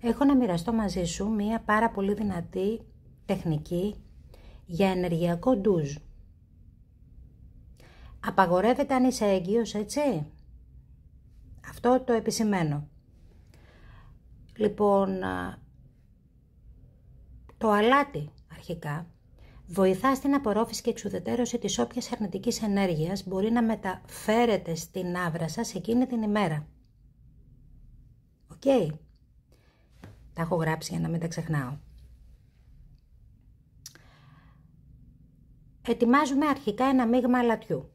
Έχω να μοιραστώ μαζί σου μία πάρα πολύ δυνατή τεχνική για ενεργειακό ντουζ. Απαγορεύεται αν είσαι έγκυος, έτσι. Αυτό το επισημαίνω. Λοιπόν, το αλάτι αρχικά βοηθά στην απορρόφηση και εξουδετερώση της όποιας αρνητικής ενέργειας μπορεί να μεταφέρεται στην άβρα σας εκείνη την ημέρα. Οκ. Τα έχω γράψει για να μην τα ξεχνάω. Ετοιμάζουμε αρχικά ένα μείγμα αλατιού.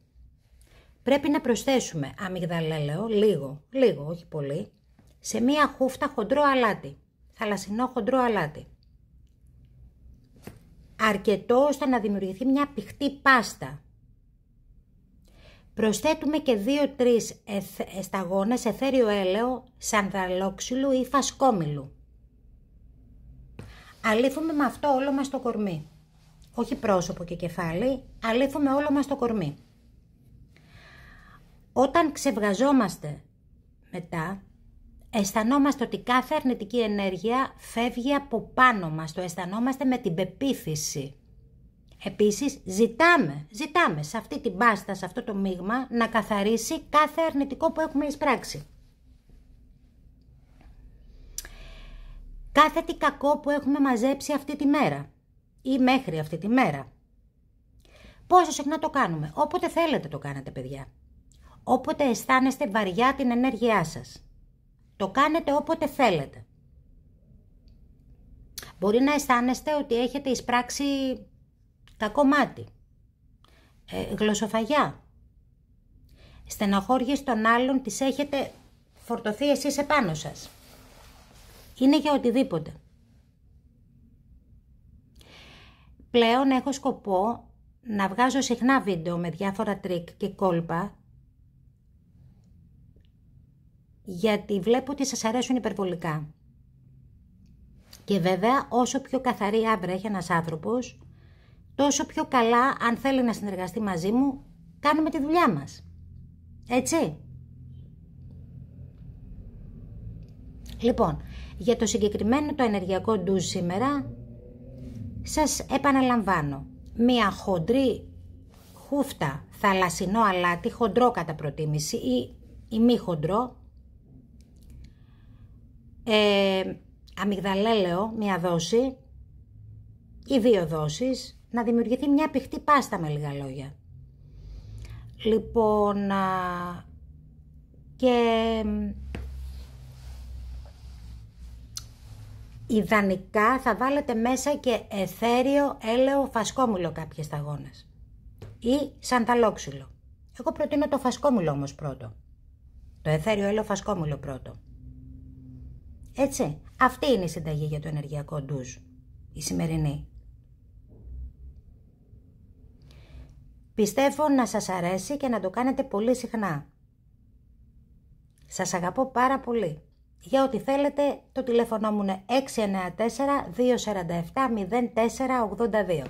Πρέπει να προσθέσουμε αμυγδαλέλαιο, λίγο, όχι πολύ, σε μία χούφτα χοντρό αλάτι, θαλασσινό χοντρό αλάτι. Αρκετό ώστε να δημιουργηθεί μια πηχτή πάστα. Προσθέτουμε και 2-3 σταγόνες αιθέριο έλαιο σανδαλόξυλου ή φασκόμηλου. αλείφουμε με αυτό όλο μας το κορμί. Όχι πρόσωπο και κεφάλι, αλείφουμε όλο μας το κορμί. Όταν ξεβγαζόμαστε μετά, αισθανόμαστε ότι κάθε αρνητική ενέργεια φεύγει από πάνω μας, το αισθανόμαστε με την πεποίθηση. Επίσης ζητάμε σε αυτή την πάστα, σε αυτό το μείγμα, να καθαρίσει κάθε αρνητικό που έχουμε εισπράξει. Κάθε τι κακό που έχουμε μαζέψει αυτή τη μέρα ή μέχρι αυτή τη μέρα. Πόσο συχνά το κάνουμε? Όποτε θέλετε το κάνετε, παιδιά. Όποτε αισθάνεστε βαριά την ενέργειά σας. Το κάνετε όποτε θέλετε. Μπορεί να αισθάνεστε ότι έχετε εισπράξει κακό μάτι, γλωσσοφαγιά, στενοχώριες των άλλων τις έχετε φορτωθεί εσείς επάνω σας. Είναι για οτιδήποτε. Πλέον έχω σκοπό να βγάζω συχνά βίντεο με διάφορα τρίκ και κόλπα, γιατί βλέπω ότι σας αρέσουν υπερβολικά. Και βέβαια όσο πιο καθαρή άβρα έχει ένας άνθρωπος, τόσο πιο καλά, αν θέλει να συνεργαστεί μαζί μου, κάνουμε τη δουλειά μας. Έτσι. Λοιπόν, για το συγκεκριμένο το ενεργειακό ντουζ σήμερα, σας επαναλαμβάνω, μία χοντρή χούφτα θαλασσινό αλάτι, χοντρό κατά προτίμηση ή μη χοντρό, αμυγδαλέλαιο, μία δόση ή 2 δόσεις, να δημιουργηθεί μια πηχτή πάστα με λίγα λόγια. Λοιπόν, και ιδανικά θα βάλετε μέσα και αιθέριο έλαιο φασκόμηλο κάποιες σταγόνες ή σανταλόξυλο. Εγώ προτείνω το φασκόμηλο όμως πρώτο. Το αιθέριο έλαιο φασκόμηλο πρώτο. Έτσι, αυτή είναι η συνταγή για το ενεργειακό ντουζ, η σημερινή. Πιστεύω να σας αρέσει και να το κάνετε πολύ συχνά. Σας αγαπώ πάρα πολύ. Για ό,τι θέλετε, το τηλέφωνο μου είναι 694 247 0482.